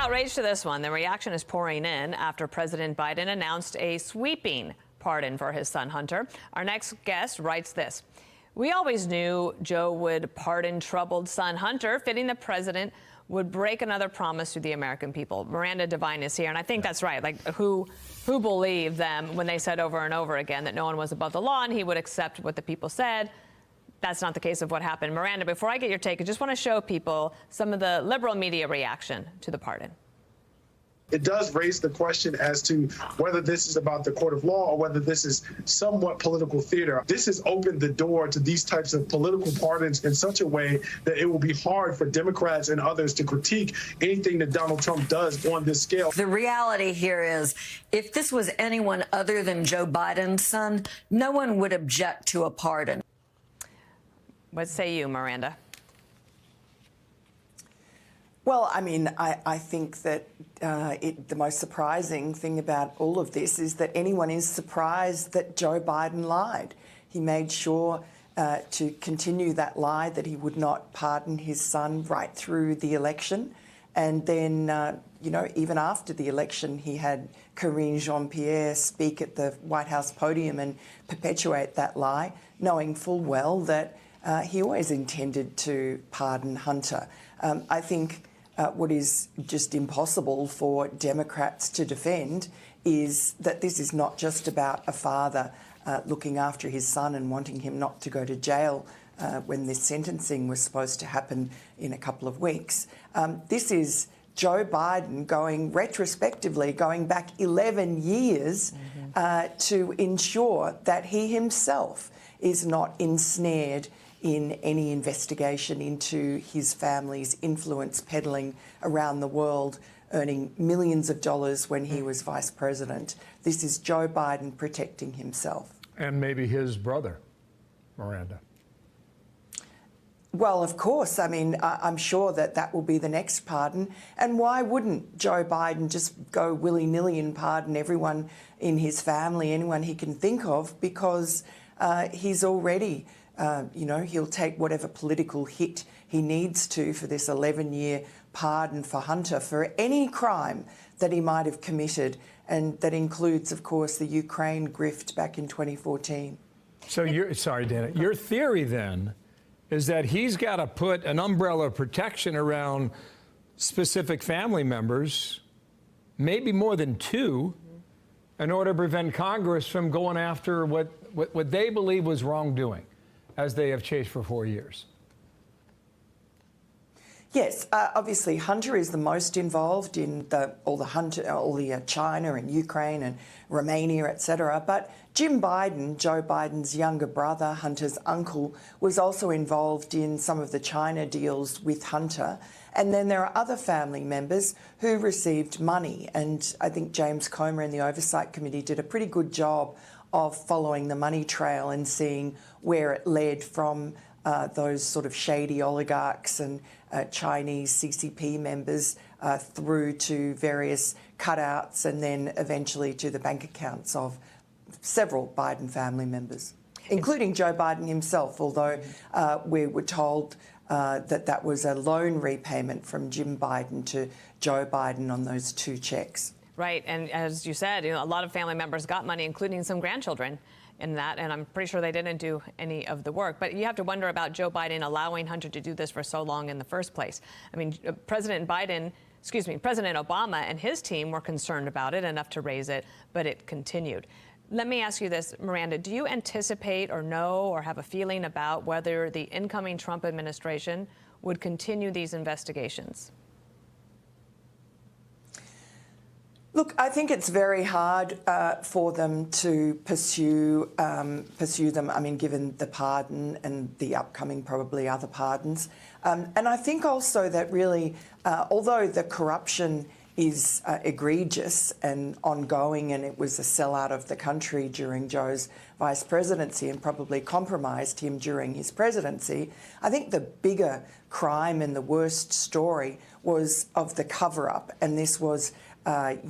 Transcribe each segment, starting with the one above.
outrage to this one. The reaction is pouring in after President Biden announced a sweeping pardon for his son Hunter. Our next guest writes this. We always knew Joe would pardon troubled son Hunter, fitting the president would break another promise to the American people. Miranda Devine is here, and I think that's right. Like, who believed them when they said over and over again that no one was above the law and he would accept what the people said? That's not the case of what happened. Miranda, before I get your take, I just want to show people some of the liberal media reaction to the pardon. It does raise the question as to whether this is about the court of law or whether this is somewhat political theater. This has opened the door to these types of political pardons in such a way that it will be hard for Democrats and others to critique anything that Donald Trump does on this scale. The reality here is, if this was anyone other than Joe Biden's son, no one would object to a pardon. What say you, Miranda? Well, I mean, I think that the most surprising thing about all of this is that anyone is surprised that Joe Biden lied. He made sure to continue that lie that he would not pardon his son right through the election. And then, you know, even after the election, he had Karine Jean-Pierre speak at the White House podium and perpetuate that lie, knowing full well that he always intended to pardon Hunter. I think what is just impossible for Democrats to defend is that this is not just about a father looking after his son and wanting him not to go to jail when this sentencing was supposed to happen in a couple of weeks. This is Joe Biden going retrospectively, going back 11 years to ensure that he himself is not ensnared in any investigation into his family's influence peddling around the world, earning millions of dollars when he was vice president. This is Joe Biden protecting himself. And maybe his brother, Miranda. Well, of course. I mean, I'm sure that that will be the next pardon. And why wouldn't Joe Biden just go willy-nilly and pardon everyone in his family, anyone he can think of, because he's already... you know, he'll take whatever political hit he needs to for this 11-year pardon for Hunter for any crime that he might have committed, and that includes, of course, the Ukraine grift back in 2014. So sorry, Dana, your theory then is that he's got to put an umbrella of protection around specific family members, maybe more than two, in order to prevent Congress from going after what they believe was wrongdoing, as they have chased for 4 years. Yes, obviously Hunter is the most involved in all the China and Ukraine and Romania, etc. But Jim Biden, Joe Biden's younger brother, Hunter's uncle, was also involved in some of the China deals with Hunter. And then there are other family members who received money. And I think James Comer in the Oversight Committee did a pretty good job of following the money trail and seeing where it led from those sort of shady oligarchs and Chinese CCP members through to various cutouts and then eventually to the bank accounts of several Biden family members, including Joe Biden himself, although we were told that was a loan repayment from Jim Biden to Joe Biden on those two checks. Right, and as you said, you know, a lot of family members got money, including some grandchildren in that, and I'm pretty sure they didn't do any of the work. But you have to wonder about Joe Biden allowing Hunter to do this for so long in the first place. I mean, President Obama and his team were concerned about it enough to raise it, but it continued. Let me ask you this, Miranda, do you anticipate or know or have a feeling about whether the incoming Trump administration would continue these investigations? Look, I think it's very hard for them to pursue them, I mean, given the pardon and the upcoming probably other pardons. And I think also that really, although the corruption is egregious and ongoing, and it was a sellout of the country during Joe's vice presidency and probably compromised him during his presidency, I think the bigger crime and the worst story was of the cover-up. And this was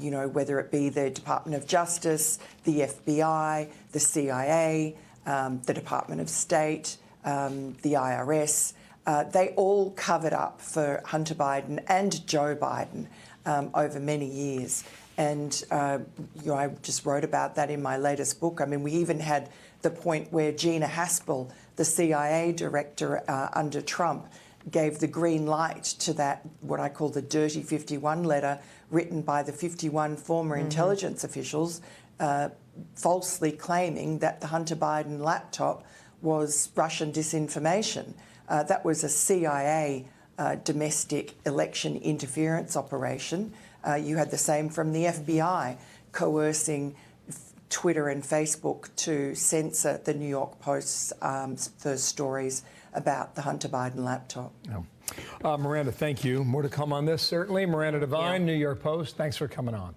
you know, whether it be the Department of Justice, the FBI, the CIA, the Department of State, the IRS, They all covered up for Hunter Biden and Joe Biden over many years. And I just wrote about that in my latest book. I mean, we even had the point where Gina Haspel, the CIA director under Trump, gave the green light to that, what I call the Dirty 51 letter, written by the 51 former intelligence officials, falsely claiming that the Hunter Biden laptop was Russian disinformation. That was a CIA domestic election interference operation. You had the same from the FBI, coercing Twitter and Facebook to censor the New York Post's first stories about the Hunter Biden laptop. Miranda, thank you. More to come on this, certainly. Miranda Devine, New York Post, thanks for coming on.